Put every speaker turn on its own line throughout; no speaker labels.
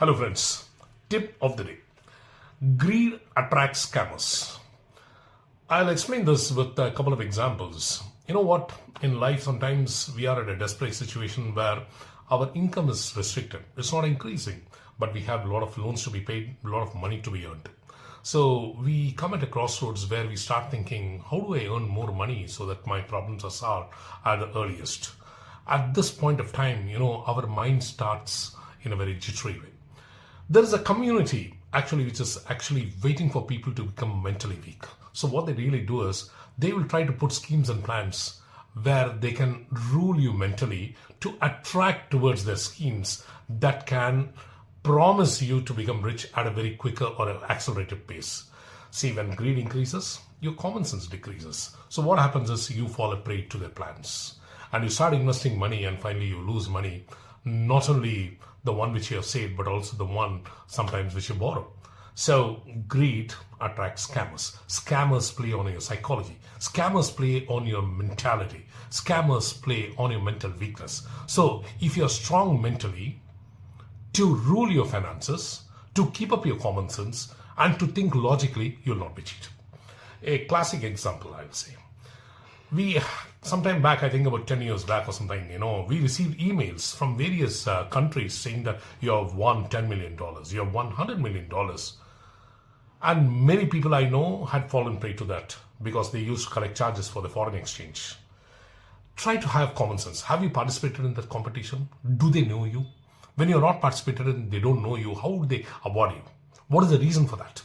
Hello friends, tip of the day. Greed attracts scammers. I'll explain this with a couple of examples. You know what? In life, sometimes we are at a desperate situation where our income is restricted. It's not increasing, but we have a lot of loans to be paid, a lot of money to be earned. So we come at a crossroads where we start thinking, how do I earn more money so that my problems are solved at the earliest? At this point of time, our mind starts in a very jittery way. There is a community which is actually waiting for people to become mentally weak. So what they really do is they will try to put schemes and plans where they can rule you mentally to attract towards their schemes that can promise you to become rich at a very quicker or an accelerated pace. See, when greed increases, your common sense decreases. So what happens is you fall a prey to their plans and you start investing money and finally you lose money, not only the one which you have saved, but also the one sometimes which you borrow. So greed attracts scammers. Scammers play on your psychology. Scammers play on your mentality. Scammers play on your mental weakness. So if you're strong mentally, to rule your finances, to keep up your common sense, and to think logically, you'll not be cheated. A classic example, I would say. We, sometime back, I think about 10 years back or something, we received emails from various countries saying that you have won $10 million, you have won $100 million. And many people I know had fallen prey to that because they used to collect charges for the foreign exchange. Try to have common sense. Have you participated in that competition? Do they know you? When you're not participated in, they don't know you, how would they award you? What is the reason for that?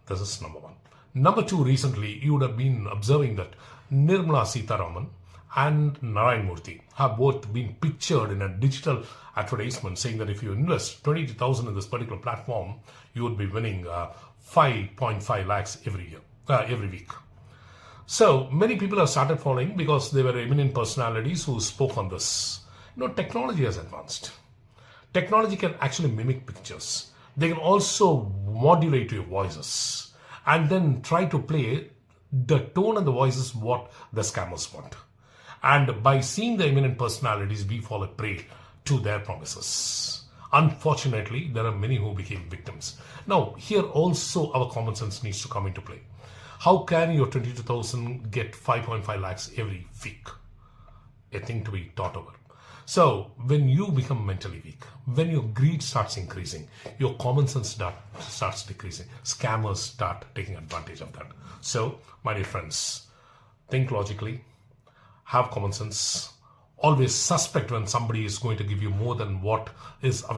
This is number one. Number two, recently, you would have been observing that Nirmala Sitharaman and Narayan Murthy have both been pictured in a digital advertisement saying that if you invest 22,000 in this particular platform, you would be winning 5.5 lakhs every week. So many people have started following because they were eminent personalities who spoke on this. Technology has advanced. Technology can actually mimic pictures. They can also modulate your voices and then try to play the tone and the voices what the scammers want. And by seeing the eminent personalities, we fall a prey to their promises. Unfortunately, there are many who became victims. Now, here also our common sense needs to come into play. How can your 22,000 get 5.5 lakhs every week? A thing to be thought over. So when you become mentally weak, when your greed starts increasing, your common sense starts decreasing, scammers start taking advantage of that. So, my dear friends, think logically, have common sense, always suspect when somebody is going to give you more than what is available.